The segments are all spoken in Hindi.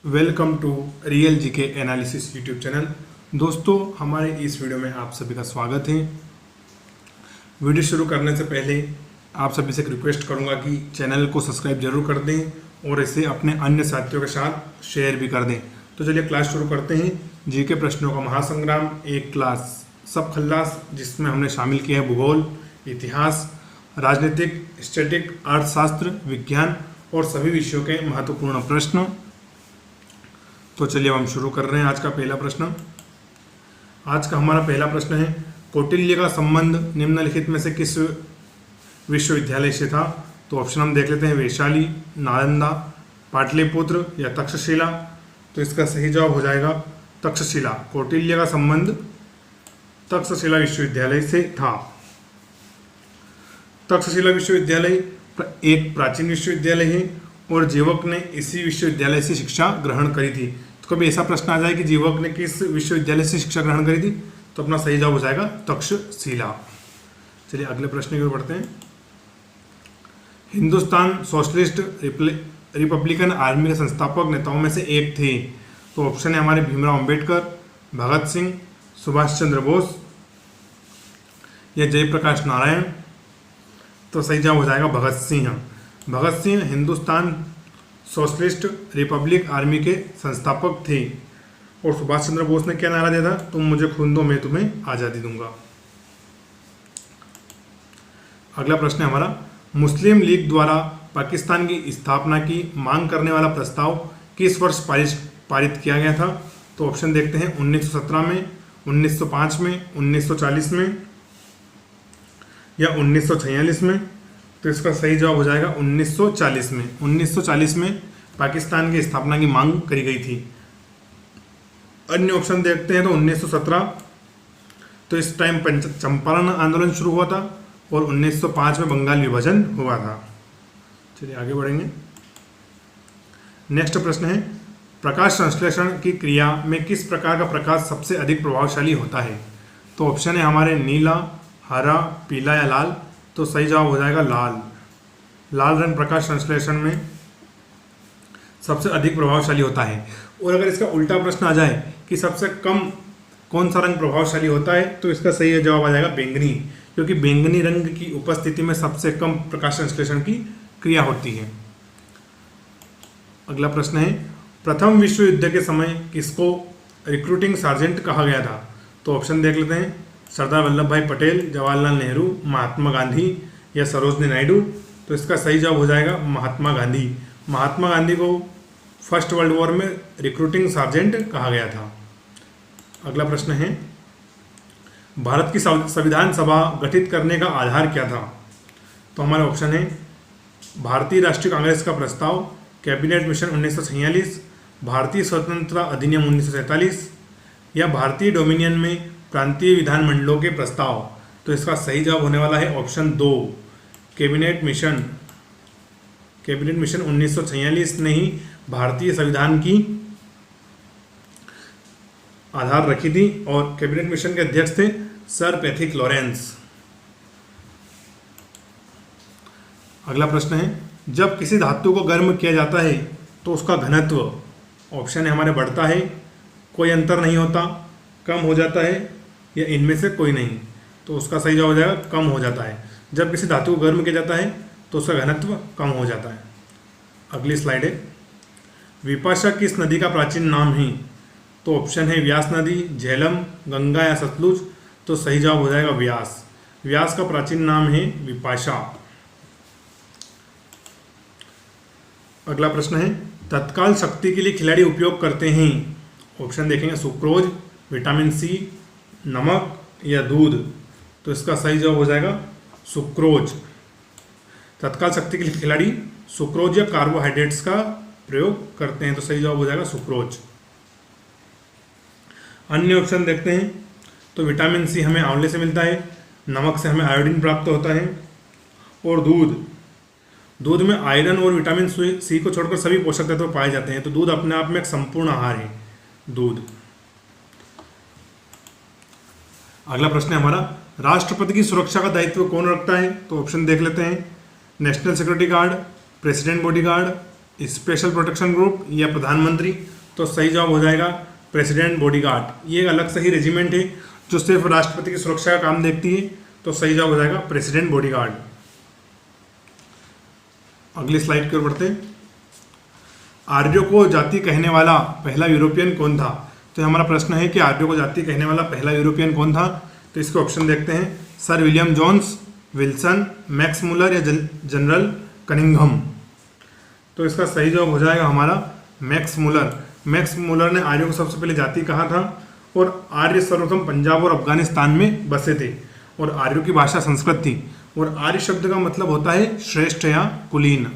Welcome to real GK analysis YouTube channel. दोस्तों, हमारे इस वीडियो में आप सभी का स्वागत है। वीडियो शुरू करने से पहले आप सभी से एक रिक्वेस्ट करूंगा कि चैनल को सब्सक्राइब जरूर कर दें और इसे अपने अन्य साथियों के साथ शेयर भी कर दें। तो चलिए क्लास शुरू करते हैं। जीके प्रश्नों का महासंग्राम एक क्लास सब खल्लास, जिसमें हमने शामिल किया है भूगोल, इतिहास, राजनीतिक, स्टैटिक, अर्थशास्त्र, विज्ञान और सभी विषयों के महत्वपूर्ण प्रश्न। तो चलिए हम शुरू कर रहे हैं। आज का पहला प्रश्न, आज का हमारा पहला प्रश्न है, कौटिल्य का संबंध निम्नलिखित में से किस विश्वविद्यालय से था? तो ऑप्शन हम देख लेते हैं, वैशाली, नालंदा, पाटलिपुत्र या तक्षशिला। तो इसका सही जवाब हो जाएगा तक्षशिला। कौटिल्य का संबंध तक्षशिला विश्वविद्यालय से था। तक्षशिला विश्वविद्यालय एक प्राचीन विश्वविद्यालय है और जीवक ने इसी विश्वविद्यालय से शिक्षा ग्रहण करी थी। तो कभी ऐसा प्रश्न आ जाए कि जीवक ने किस विश्वविद्यालय से शिक्षा ग्रहण करी थी, तो अपना सही जवाब हो जाएगा तक्षशिला। चलिए अगले प्रश्न की ओर बढ़ते हैं। हिंदुस्तान सोशलिस्ट रिपब्लिकन आर्मी के संस्थापक नेताओं में से एक थे। तो ऑप्शन है हमारे भीमराव अंबेडकर, भगत सिंह, सुभाष चंद्र बोस या जयप्रकाश नारायण। तो सही जवाब हो जाएगा Bhagat Singh. Bhagat Singh Hindustan Socialist Republic Army के संस्थापक थे और सुभाष चंद्र बोस ने क्या नारा दिया था? तुम मुझे खून दो, मैं तुम्हें आज़ादी दूंगा। अगला प्रश्न है हमारा, मुस्लिम लीग द्वारा पाकिस्तान की स्थापना की मांग करने वाला प्रस्ताव किस वर्ष पारित किया गया था? तो ऑप्शन देखते हैं, 1917 में, 1905 में, 1940 में या 1946 में। तो इसका सही जवाब हो जाएगा 1940 में। 1940 में पाकिस्तान की स्थापना की मांग करी गई थी। अन्य ऑप्शन देखते हैं तो 1917, तो इस टाइम चंपारण आंदोलन शुरू हुआ था और 1905 में बंगाल विभाजन हुआ था। चलिए आगे बढ़ेंगे। नेक्स्ट प्रश्न है, प्रकाश संश्लेषण की क्रिया में किस प्रकार का प्रकाश सबसे अधिक प्रभावशाली होता है? तो ऑप्शन है हमारे नीला, हरा, पीला या लाल। तो सही जवाब हो जाएगा लाल। लाल रंग प्रकाश संश्लेषण में सबसे अधिक प्रभावशाली होता है। और अगर इसका उल्टा प्रश्न आ जाए कि सबसे कम कौन सा रंग प्रभावशाली होता है, तो इसका सही जवाब आ जाएगा बैंगनी, क्योंकि बैंगनी रंग की उपस्थिति में सबसे कम प्रकाश संश्लेषण की क्रिया होती है। अगला प्रश्न है, प्रथम विश्व युद्ध के समय किसको रिक्रूटिंग सार्जेंट कहा गया था? तो ऑप्शन देख लेते हैं, सरदार वल्लभ भाई पटेल, जवाहरलाल नेहरू, महात्मा गांधी या सरोजनी नायडू। तो इसका सही जवाब हो जाएगा महात्मा गांधी। महात्मा गांधी को फर्स्ट वर्ल्ड वॉर में रिक्रूटिंग सार्जेंट कहा गया था। अगला प्रश्न है, भारत की संविधान सभा गठित करने का आधार क्या था? तो हमारा ऑप्शन है, भारतीय राष्ट्रीय कांग्रेस का प्रस्ताव, कैबिनेट मिशन 1946, भारतीय स्वतंत्रता अधिनियम 1947 या भारतीय डोमिनियन में प्रांतीय विधानमंडलों के प्रस्ताव। तो इसका सही जवाब होने वाला है option 2, cabinet mission. Cabinet mission 1946 ने ही भारतीय संविधान की आधार रखी थी और कैबिनेट मिशन के अध्यक्ष थे सर पैथिक लॉरेंस। अगला प्रश्न है, जब किसी धातु को गर्म किया जाता है तो उसका घनत्व, ऑप्शन है हमारे बढ़ता है, कोई अंतर नहीं होता, कम हो जाता है या इनमें से कोई नहीं। तो उसका सही जवाब हो जाएगा कम हो जाता है। जब किसी धातु को गर्म किया जाता है तो उसका घनत्व कम हो जाता है। अगली स्लाइड है, विपाशा किस नदी का प्राचीन नाम है? तो ऑप्शन है व्यास नदी, झेलम, गंगा या सतलुज। तो सही जवाब हो जाएगा व्यास। व्यास का प्राचीन नाम है विपाशा। अगला प्रश्न है, तत्काल शक्ति के लिए खिलाड़ी उपयोग करते हैं, ऑप्शन देखेंगे, सुक्रोज, विटामिन सी, नमक या दूध। तो इसका सही जवाब हो जाएगा सुक्रोज। तत्काल शक्ति के लिए खिलाड़ी सुक्रोज या कार्बोहाइड्रेट्स का प्रयोग करते हैं। तो सही जवाब हो जाएगा सुक्रोज। अन्य ऑप्शन देखते हैं तो विटामिन सी हमें आंवले से मिलता है, नमक से हमें आयोडीन प्राप्त होता है और दूध में आयरन और विटामिन सी को छोड़कर सभी पोषक तत्व पाए जाते हैं। तो दूध अपने आप में एक संपूर्ण आहार है, दूध। अगला प्रश्न है हमारा, राष्ट्रपति की सुरक्षा का दायित्व कौन रखता है? तो ऑप्शन देख लेते हैं, national security guard, president bodyguard, special protection group या प्रधानमंत्री? तो सही जवाब हो जाएगा प्रेसिडेंट बॉडीगार्ड। ये एक अलग से ही रेजिमेंट है जो सिर्फ राष्ट्रपति की सुरक्षा का काम देखती है। तो सही जवाब हो जाएगा प्रेसिडेंट बॉडीगार्ड। अगली स्लाइड की ओर बढ़ते हैं। आर्यों को जाति कहने वाला पहला यूरोपियन कौन था? तो हमारा प्रश्न है कि आर्यों को जाति कहने वाला पहला यूरोपियन कौन था? तो इसके ऑप्शन देखते हैं। Sir William Jones, Wilson, Max Muller या जनरल कनिंघम? तो इसका सही जवाब हो जाएगा हमारा मैक्स मुलर। मैक्स मुलर ने आर्यों को सबसे पहले जाति कहा था और आर्य सर्वप्रथम पंजाब और अफगानिस्तान में बसे थे और आर्यों की भाषा संस्कृत थी और आर्य शब्द का मतलब होता है श्रेष्ठ या कुलीन।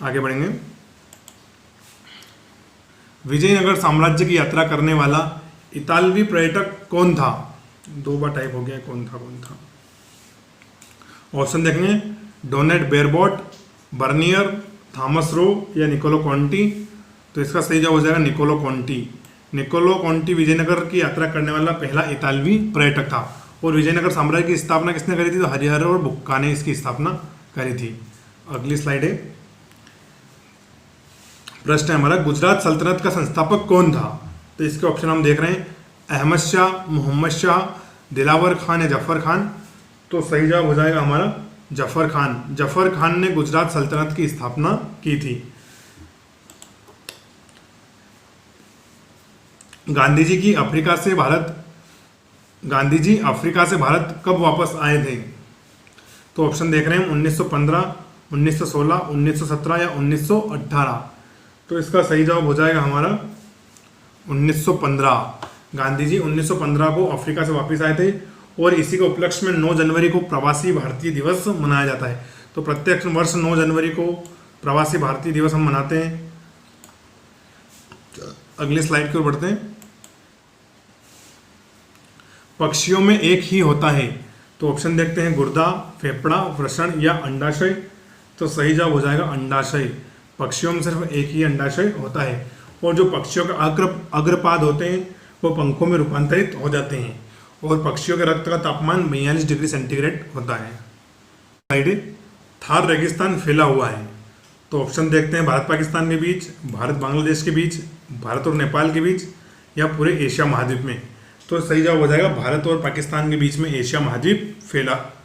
आगे बढ़ेंगे। विजयनगर साम्राज्य की यात्रा करने वाला इतालवी पर्यटक कौन था? दो बार टाइप हो गया, कौन था? ऑप्शन देखेंगे। डोनेट बेरबोट, बर्नियर, थॉमस रो या निकोलो कॉन्टी? तो इसका सही जवाब हो जाएगा निकोलो कॉन्टी। निकोलो कॉन्टी विजयनगर की यात्रा करने वाला पहला इतालवी पर्यटक था और विजयनगर साम्राज्य की स्थापना किसने करी थी? तो हरिहर और बुक्का ने इसकी स्थापना करी थी। अगली स्लाइड है। प्रश्न है हमारा, गुजरात सल्तनत का संस्थापक कौन था? तो इसके ऑप्शन हम देख रहे हैं। अहमद शाह, मोहम्मद शाह, दिलावर खान या जफर खान? तो सही जवाब हो जाएगा हमारा जफर खान। जफर खान ने गुजरात सल्तनत की स्थापना की थी। गांधी जी अफ्रीका से भारत कब वापस आए थे? तो ऑप्शन देख रहे हैं 1915, 1916, 1917 या 1918? तो इसका सही जवाब हो जाएगा हमारा 1915। गांधी जी 1915 को अफ्रीका से वापस आए थे और इसी के उपलक्ष्य में 9 जनवरी को प्रवासी भारतीय दिवस मनाया जाता है। तो प्रत्येक वर्ष 9 जनवरी को प्रवासी भारतीय दिवस हम मनाते हैं। अगले स्लाइड की ओर बढ़ते हैं। पक्षियों में एक ही होता है? तो ऑप्शन देखते हैं। गुर्दा, फेफड़ा, वृषण या अंडाशय? तो सही जवाब हो जाएगा अंडाशय। पक्षियों में सिर्फ एक ही अंडाशय होता है और जो पक्षियों के अग्रपाद होते हैं वो पंखों में रूपांतरित हो जाते हैं और पक्षियों के रक्त का तापमान 42 डिग्री सेंटीग्रेड होता है। स्लाइड। थार रेगिस्तान फैला हुआ है? तो ऑप्शन देखते हैं। भारत पाकिस्तान के बीच, भारत बांग्लादेश के बीच, भारत और नेपाल के बीच या पूरे एशिया महाद्वीप में? तो सही जवाब हो जाएगा भारत और पाकिस्तान के बीच में एशिया महाद्वीप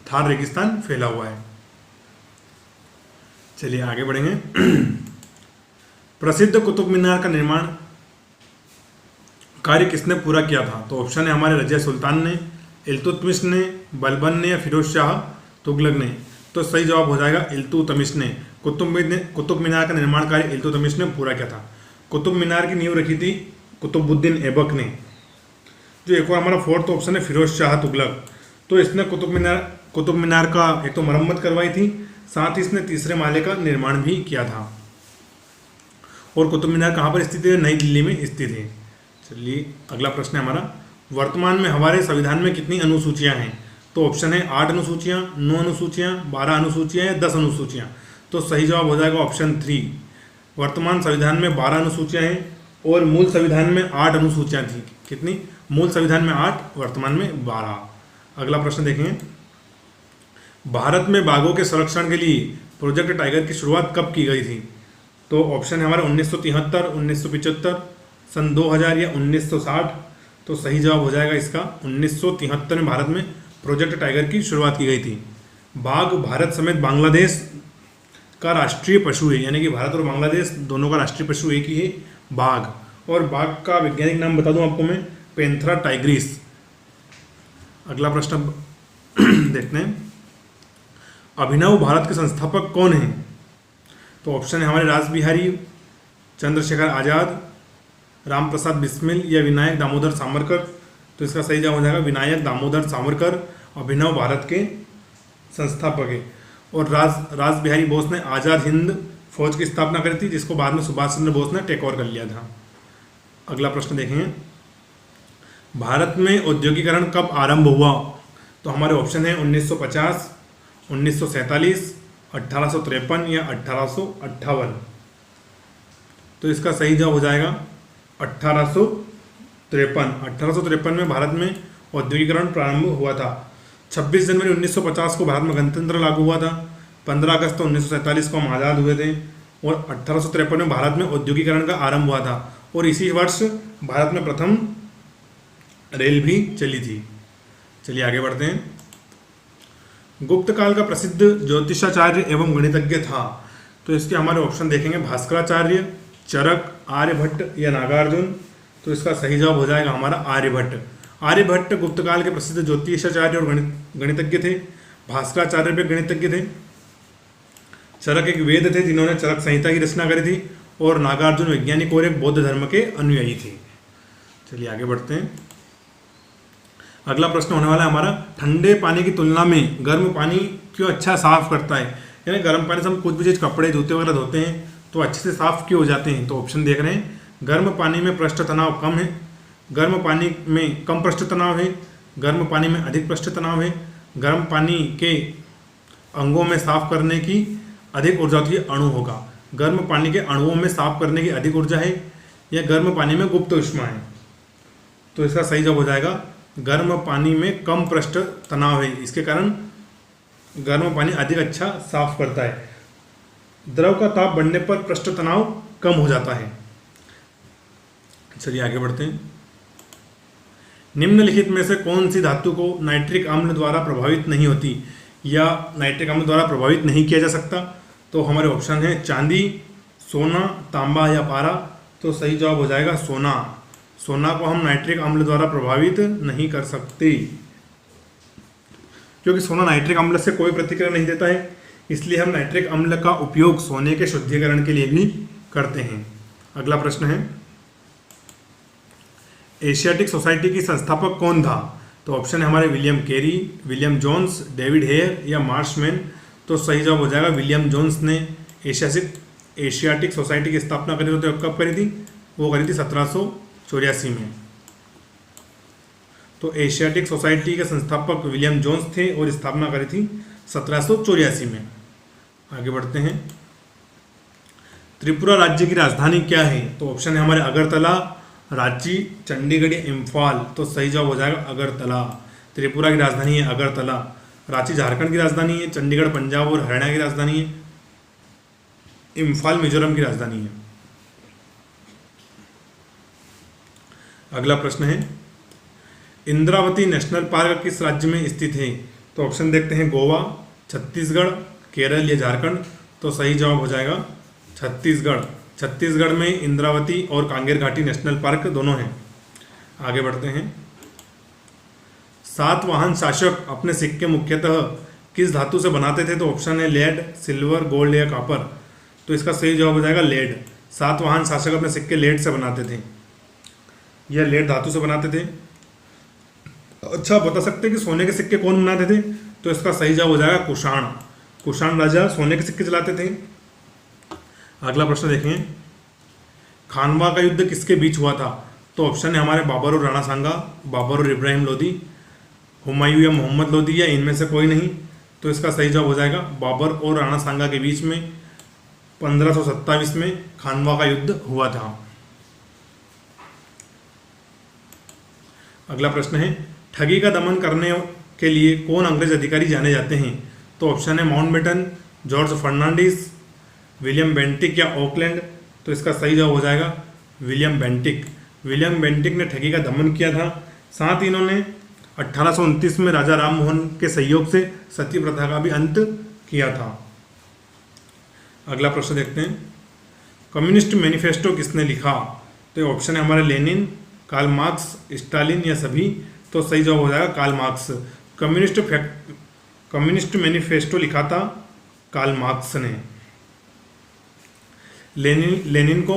थार रेगिस्तान फैला हुआ है। चलिए आगे बढ़ेंगे। प्रसिद्ध कुतुब मीनार का निर्माण कार्य किसने पूरा किया था? तो ऑप्शन है हमारे रजिया सुल्तान ने, इल्तुतमिश ने, बलबन ने या फिरोज शाह तुगलक ने? तो सही जवाब हो जाएगा इल्तुतमिश ने। कुतुब मीनार का निर्माण कार्य इल्तुतमिश ने पूरा किया था। कुतुब मीनार की नींव रखी थी कुतुबुद्दीन ऐबक ने। जो एक और हमारा फोर्थ ऑप्शन है फिरोज शाह तुगलक, तो इसने कुतुब मीनार का एक तो मरम्मत करवाई थी, साथ ही इसने तीसरे माले का निर्माण भी किया था। और कुतुब मीनार कहाँ पर स्थित है? नई दिल्ली में स्थित है। चलिए अगला प्रश्न है हमारा, वर्तमान में हमारे संविधान में कितनी अनुसूचियां हैं? तो ऑप्शन है 8 अनुसूचियां, 9 अनुसूचियां, 12 अनुसूचियां या 10 अनुसूचियां? तो सही जवाब हो जाएगा ऑप्शन 3। वर्तमान संविधान में 12 अनुसूचियां हैं और मूल संविधान में 8 अनुसूचियां थी। कितनी? मूल संविधान में 8, वर्तमान में 12। अगला प्रश्न देखेंगे, भारत में बाघों के संरक्षण के लिए प्रोजेक्ट टाइगर की शुरुआत कब की गई थी? तो ऑप्शन है हमारा 1973, 1975, सन 2000 या 1960? तो सही जवाब हो जाएगा इसका 1973 में भारत में प्रोजेक्ट टाइगर की शुरुआत की गई थी। बाघ भारत समेत बांग्लादेश का राष्ट्रीय पशु है, यानी कि भारत और बांग्लादेश दोनों का राष्ट्रीय पशु एक ही है, बाघ। और बाघ का वैज्ञानिक नाम बता दूं आपको मैं, पैंथेरा टाइग्रिस। अगला प्रश्न देखते हैं, अभिनव भारत के संस्थापक कौन हैं? तो ऑप्शन है हमारे रासबिहारी, चंद्रशेखर आजाद, राम प्रसाद बिस्मिल या विनायक दामोदर सावरकर? तो इसका सही जवाब हो जाएगा विनायक दामोदर सावरकर अभिनव भारत के संस्थापक है। और रासबिहारी बोस ने आज़ाद हिंद फौज की स्थापना करी थी, जिसको बाद में सुभाष चंद्र बोस ने टेक ओवर कर लिया था। अगला प्रश्न देखेंगे, भारत में औद्योगिकरण कब आरंभ हुआ? तो हमारे ऑप्शन है 1950, 1947, 1853 या 1858? तो इसका सही जवाब हो जाएगा 1853। 1853 में भारत में औद्योगिकरण प्रारंभ हुआ था। 26 जनवरी 1950 को भारत में गणतंत्र लागू हुआ था। 15 अगस्त 1947 को हम आज़ाद हुए थे और 1853 में भारत में औद्योगिकरण का आरंभ हुआ था और इसी वर्ष भारत में प्रथम रेल भी चली थी। चलिए आगे बढ़ते हैं। गुप्त काल का प्रसिद्ध ज्योतिषाचार्य एवं गणितज्ञ था, तो इसके हमारे ऑप्शन देखेंगे भास्कराचार्य, चरक, आर्यभट्ट या नागार्जुन। तो इसका सही जवाब हो जाएगा हमारा आर्यभट्ट। आर्यभट्ट गुप्त काल के प्रसिद्ध ज्योतिषाचार्य और गणितज्ञ थे। भास्कराचार्य भी गणितज्ञ थे। चरक एक वेद थे जिन्होंने चरक संहिता की रचना करी थी और नागार्जुन वैज्ञानिक और एक बौद्ध धर्म के अनुयायी थे। चलिए आगे बढ़ते हैं। अगला प्रश्न होने वाला है हमारा, ठंडे पानी की तुलना में गर्म पानी क्यों अच्छा साफ करता है? यानी गर्म पानी से हम कुछ भी चीज़ कपड़े जूते वगैरह धोते हैं तो अच्छे से साफ क्यों हो जाते हैं? तो ऑप्शन देख रहे हैं, गर्म पानी में पृष्ठ तनाव कम है, गर्म पानी में कम पृष्ठ तनाव है, गर्म पानी में अधिक पृष्ठ तनाव है, गर्म पानी के अंगों में साफ करने की अधिक ऊर्जा होती है, अणु होगा। गर्म पानी के अणुओं में साफ करने की अधिक ऊर्जा है या गर्म पानी में गुप्त ऊष्मा है? तो इसका सही जवाब हो जाएगा गर्म पानी में कम पृष्ठ तनाव है, इसके कारण गर्म पानी अधिक अच्छा साफ करता है। द्रव का ताप बढ़ने पर पृष्ठ तनाव कम हो जाता है। चलिए आगे बढ़ते हैं। निम्नलिखित में से कौन सी धातु को नाइट्रिक अम्ल द्वारा प्रभावित नहीं होती या नाइट्रिक अम्ल द्वारा प्रभावित नहीं किया जा सकता? तो हमारे ऑप्शन है चांदी, सोना, तांबा या पारा। तो सही जवाब हो जाएगा सोना। सोना को हम नाइट्रिक अम्ल द्वारा प्रभावित नहीं कर सकते क्योंकि सोना नाइट्रिक अम्ल से कोई प्रतिक्रिया नहीं देता है, इसलिए हम नाइट्रिक अम्ल का उपयोग सोने के शुद्धिकरण के लिए भी करते हैं। अगला प्रश्न है, एशियाटिक सोसाइटी की संस्थापक कौन था? तो ऑप्शन है हमारे William Carey, William Jones, David Hare या मार्शमैन। तो सही जवाब हो जाएगा विलियम जोन्स ने एशियाटिक सोसाइटी की स्थापना करी। तो कब करी थी? वो करी थी 1784 में। तो एशियाटिक सोसाइटी के संस्थापक विलियम जोन्स थे और स्थापना करी थी 1784 में। आगे बढ़ते हैं। त्रिपुरा राज्य की राजधानी क्या है? तो ऑप्शन है हमारे अगरतला, रांची, चंडीगढ़ या इम्फाल। तो सही जवाब हो जाएगा अगरतला। त्रिपुरा की राजधानी है अगरतला। रांची झारखंड की राजधानी है, चंडीगढ़ पंजाब और हरियाणा की राजधानी है, इम्फाल मिजोरम की राजधानी है। अगला प्रश्न है, इंद्रावती नेशनल पार्क किस राज्य में स्थित है? तो ऑप्शन देखते हैं गोवा, छत्तीसगढ़, केरल या झारखंड। तो सही जवाब हो जाएगा छत्तीसगढ़। छत्तीसगढ़ में इंद्रावती और कांगेर घाटी नेशनल पार्क दोनों हैं। आगे बढ़ते हैं। सातवाहन शासक अपने सिक्के मुख्यतः किस धातु से बनाते थे? तो ऑप्शन है लेड, सिल्वर, गोल्ड या कॉपर। तो इसका सही जवाब हो जाएगा लेड। सातवाहन शासक अपने सिक्के लेड से बनाते थे या लेड धातु से बनाते थे। अच्छा, बता सकते हैं कि सोने के सिक्के कौन बनाते थे? तो इसका सही जवाब हो जाएगा कुषाण। कुषाण राजा सोने के सिक्के चलाते थे। अगला प्रश्न देखें, खानवा का युद्ध किसके बीच हुआ था? तो ऑप्शन है हमारे बाबर और राणा सांगा, बाबर और इब्राहिम लोदी, हुमायूं या मोहम्मद लोदी या इनमें से कोई नहीं। तो इसका सही जवाब हो जाएगा बाबर और राणा सांगा के बीच में 1527 में खानवा का युद्ध हुआ था। अगला प्रश्न है, ठगी का दमन करने के लिए कौन अंग्रेज अधिकारी जाने जाते हैं? तो ऑप्शन है Mountbatten, George Fernandes, William Bentinck या ऑकलैंड। तो इसका सही जवाब हो जाएगा विलियम बेंटिक। विलियम बेंटिक ने ठगी का दमन किया था। साथ ही इन्होंने 1829 में राजा राम मोहन के सहयोग से सती प्रथा का भी अंत किया था। अगला प्रश्न देखते हैं, कम्युनिस्ट मैनिफेस्टो किसने लिखा? तो ऑप्शन है हमारे लेनिन, कार्ल मार्क्स, स्टालिन या सभी। तो सही जवाब हो जाएगा कार्ल मार्क्स। कम्युनिस्ट मैनिफेस्टो लिखा था कार्ल मार्क्स ने। लेनिन को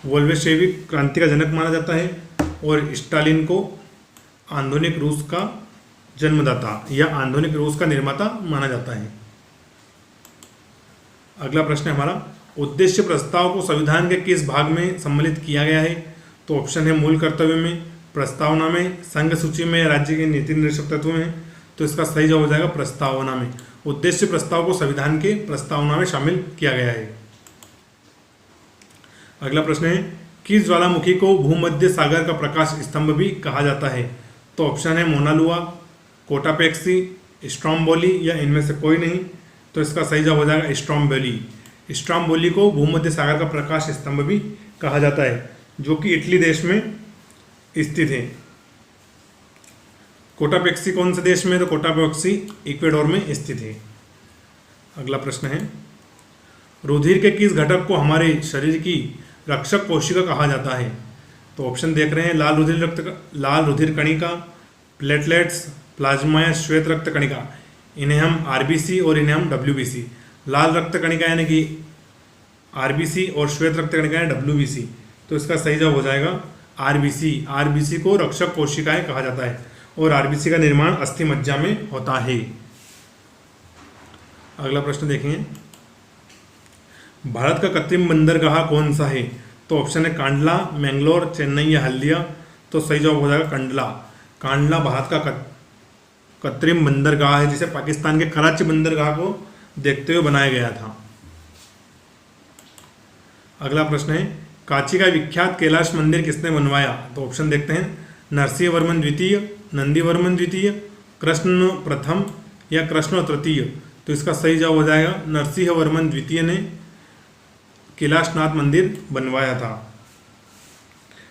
वोल्शेविक क्रांति का जनक माना जाता है और स्टालिन को आधुनिक रूस का जन्मदाता या आधुनिक रूस का निर्माता माना जाता है। अगला प्रश्न है हमारा, उद्देश्य प्रस्ताव को संविधान के किस भाग में सम्मिलित किया गया है? तो ऑप्शन है मूल कर्तव्य में, प्रस्तावना में, संघ सूची में, राज्य के नीति निर्देशक तत्व में। तो इसका सही जवाब हो जाएगा प्रस्तावना में। उद्देश्य प्रस्ताव को संविधान के प्रस्तावना में शामिल किया गया है। अगला प्रश्न है, किस ज्वालामुखी को भूमध्य सागर का प्रकाश स्तंभ भी कहा जाता है? तो ऑप्शन है मोना लुआ, कोटापेक्सी, स्ट्रोम्बोली या इनमें से कोई नहीं। तो इसका सही जवाब हो जाएगा स्ट्रोम्बोली। स्ट्राम्बोली को भूमध्य सागर का प्रकाश स्तंभ भी कहा जाता है, जो कि इटली देश में स्थित है। कोटापेक्सी कौन से देश में? तो कोटापेक्सी इक्वेडोर में स्थित है। अगला प्रश्न है, रुधिर के किस घटक को हमारे शरीर की रक्षक कोशिका कहा जाता है? तो ऑप्शन देख रहे हैं, लाल रुधिर कणिका, प्लेटलेट्स, प्लाज्मा या श्वेत रक्त कणिका। इन्हें हम आरबीसी और इन्हें हम डब्ल्यूबीसी। लाल रक्त कणिका यानी कि आरबीसी और श्वेत रक्त कणिका यानी डब्ल्यूबीसी। तो इसका सही जवाब हो जाएगा आरबीसी। आरबीसी को रक्षक कोशिकाएं कहा जाता है और आरबीसी का निर्माण अस्थि मज्जा में होता है। अगला प्रश्न देखेंगे, भारत का कृत्रिम बंदरगाह कौन सा है? तो ऑप्शन है कांडला, मैंगलोर, चेन्नई या हल्दिया। तो सही जवाब हो जाएगा कांडला। कांडला भारत का कृत्रिम बंदरगाह है, जिसे पाकिस्तान के कराची बंदरगाह को देखते हुए बनाया गया था। अगला प्रश्न है, कांची का विख्यात कैलाश मंदिर किसने बनवाया? तो ऑप्शन देखते हैं, नरसिंह वर्मन द्वितीय, नंदी वर्मन द्वितीय, कृष्ण प्रथम या कृष्ण तृतीय। तो इसका सही जवाब हो जाएगा नरसिंह वर्मन द्वितीय ने कैलाशनाथ मंदिर बनवाया था।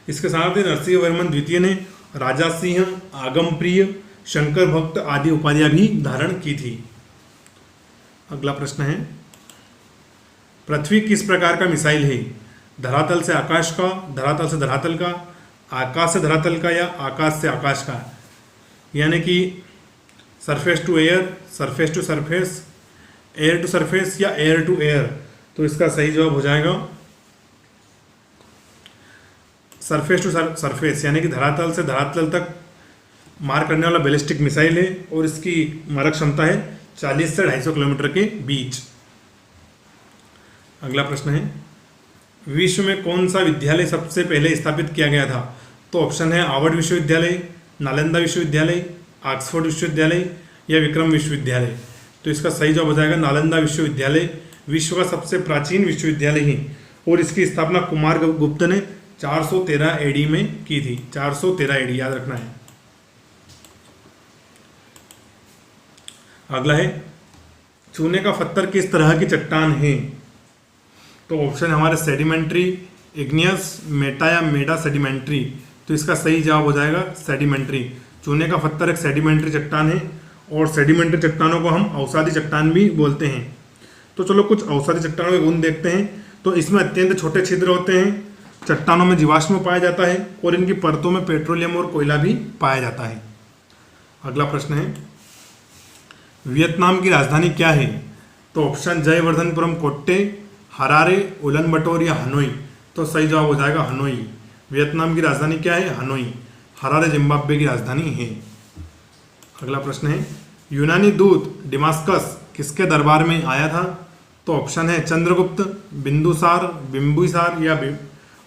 इसके साथ ही नरसिंह वर्मन द्वितीय ने राजा सिंह, आगम प्रिय, शंकर भक्त आदि उपाधियां भी धारण की थी। अगला प्रश्न है, पृथ्वी किस प्रकार का मिसाइल है? धरातल से आकाश का, धरातल से धरातल का, आकाश से धरातल का या आकाश से आकाश का? यानी कि surface to air, surface to surface, air to surface या एयर टू एयर। तो इसका सही जवाब हो जाएगा सरफेस टू सरफेस, यानी कि धरातल से धरातल तक मार करने वाला बैलिस्टिक मिसाइल है और इसकी मारक क्षमता है 40 से 250 किलोमीटर के बीच। अगला प्रश्न है, विश्व में कौन सा विद्यालय सबसे पहले स्थापित किया गया था? तो ऑप्शन है हार्वर्ड विश्वविद्यालय, नालंदा विश्वविद्यालय, ऑक्सफोर्ड विश्वविद्यालय या विक्रम विश्वविद्यालय। तो इसका सही जवाब हो जाएगा नालंदा विश्वविद्यालय। विश्व का सबसे प्राचीन विश्वविद्यालय है और इसकी स्थापना कुमार गुप्त ने 413 एडी में की थी। 413 एडी याद रखना है। अगला है, चूने का पत्थर किस तरह की चट्टान है? तो ऑप्शन हमारे सेडिमेंट्री, इग्नियस, मेटा या मेडा सेडिमेंट्री। तो इसका सही जवाब हो जाएगा सेडिमेंट्री। चूने का पत्थर एक सेडिमेंट्री चट्टान है और सेडिमेंट्री चट्टानों को हम अवसादी चट्टान भी बोलते हैं। तो चलो कुछ अवसादी चट्टानों के गुण देखते हैं। तो इसमें अत्यंत छोटे छिद्र होते हैं, चट्टानों में जीवाश्म पाया जाता है और इनकी परतों में पेट्रोलियम और कोयला भी पाया जाता है। अगला प्रश्न है, वियतनाम की राजधानी क्या है? तो ऑप्शन जयवर्धनपुरम कोट्टे, हरारे, उलन बटोर या हनोई। तो सही जवाब हो जाएगा हनोई। वियतनाम की राजधानी क्या है? हनोई। हरारे जिम्बाब्वे की राजधानी है। अगला प्रश्न है, यूनानी दूत डिमास्कस किसके दरबार में आया था? तो ऑप्शन है चंद्रगुप्त, बिंदुसार, बिंबिसार या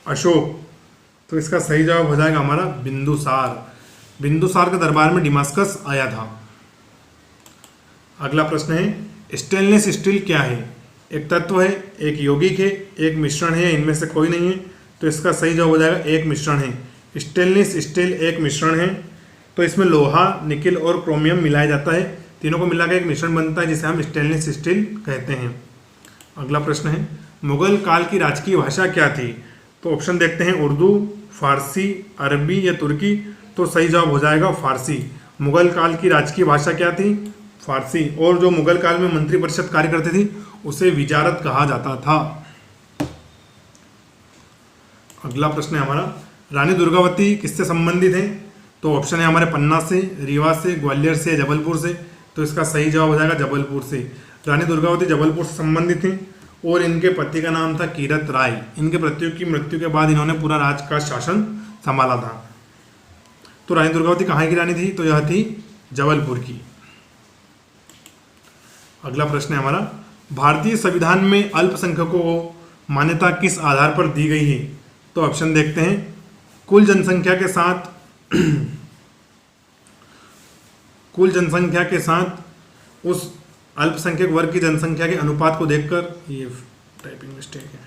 अशोक। तो इसका सही जवाब हो जाएगा हमारा बिंदुसार। बिंदुसार के दरबार में डिमास्कस आया था। अगला प्रश्न है, स्टेनलेस स्टील क्या है? एक तत्व है, एक यौगिक है, एक मिश्रण है, इनमें से कोई नहीं है। तो इसका सही जवाब हो जाएगा एक मिश्रण है। स्टेनलेस स्टील एक मिश्रण है। तो इसमें लोहा, निकिल और क्रोमियम मिलाया जाता है, तीनों को मिलाकर एक मिश्रण बनता है जिसे हम स्टेनलेस स्टील कहते हैं। अगला प्रश्न है, मुगल काल की राजकीय भाषा क्या थी? तो ऑप्शन देखते हैं उर्दू, फारसी, अरबी या तुर्की। तो सही जवाब हो जाएगा फारसी। मुगल काल की राजकीय भाषा क्या थी? फारसी। और जो मुगल काल में मंत्रिपरिषद कार्य करती थी उसे विजारत कहा जाता था। अगला प्रश्न है हमारा, रानी दुर्गावती किससे संबंधित है? तो ऑप्शन है हमारे पन्ना से, रीवा से, ग्वालियर से, जबलपुर से। तो इसका सही जवाब हो जाएगा जबलपुर से। रानी दुर्गावती जबलपुर से संबंधित थी और इनके पति का नाम था कीरत राय। इनके पति की मृत्यु के बाद इन्होंने पूरा राज्य का शासन संभाला था। तो रानी दुर्गावती कहाँ की रानी थी? तो यह थी जबलपुर की। अगला प्रश्न है हमारा, भारतीय संविधान में अल्पसंख्यकों को मान्यता किस आधार पर दी गई है? तो ऑप्शन देखते हैं, कुल जनसंख्या के साथ उस अल्पसंख्यक वर्ग की जनसंख्या के अनुपात को देखकर, ये टाइपिंग मिस्टेक है।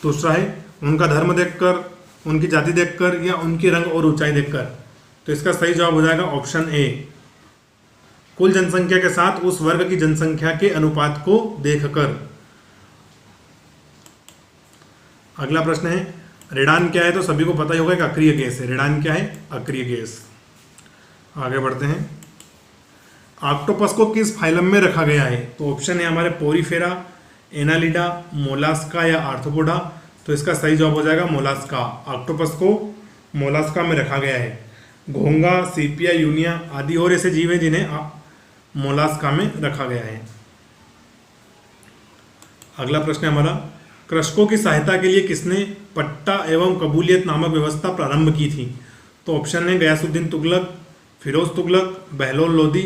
दूसरा है उनका धर्म देखकर, उनकी जाति देखकर या उनकी रंग और ऊंचाई देखकर। तो इसका सही जवाब हो जाएगा ऑप्शन ए, कुल जनसंख्या के साथ उस वर्ग की जनसंख्या के अनुपात को देखकर। अगला प्रश्न है, रेडान क्या है? तो सभी को पता ही होगा, एक अक्रिय गैस है। रेडान क्या है? अक्रिय गैस। आगे बढ़ते हैं, ऑक्टोपस को किस फाइलम में रखा गया है? तो ऑप्शन है हमारे पोरीफेरा, एनालिडा, मोलास्का या आर्थ्रोपोडा। तो इसका सही जवाब हो जाएगा मोलास्का। ऑक्टोपस को मोलास्का में रखा गया है। घोंगा, सीपिया, यूनिया आदि और ऐसे जीव हैं जिन्हें मोलास्का में रखा गया है। अगला प्रश्न है हमारा, कृषकों की सहायता के लिए किसने पट्टा एवं कबूलियत नामक व्यवस्था प्रारंभ की थी? तो ऑप्शन है गयासुद्दीन तुगलक, फिरोज तुगलक, बहलोल लोदी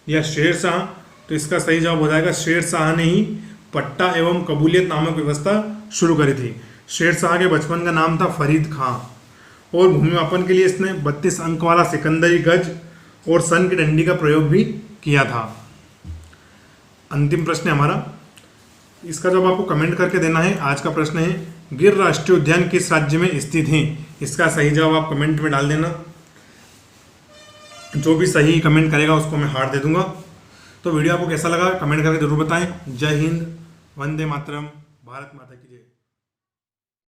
या शेर शाह। तो इसका सही जवाब हो जाएगा शेर शाह ने ही पट्टा एवं कबूलियत नामक व्यवस्था शुरू करी थी। शेर शाह के बचपन का नाम था फरीद खां और भूमि मापन के लिए इसने 32 अंक वाला सिकंदरी गज और सन की डंडी का प्रयोग भी किया था। अंतिम प्रश्न है हमारा, इसका जवाब आपको कमेंट करके देना है। आज का प्रश्न है, गिर राष्ट्रीय उद्यान किस राज्य में स्थित है? इसका सही जवाब आप कमेंट में डाल देना। जो भी सही कमेंट करेगा उसको मैं हार्ट दे दूंगा। तो वीडियो आपको कैसा लगा कमेंट करके जरूर बताएं। जय हिंद, वंदे मातरम, भारत माता की जय।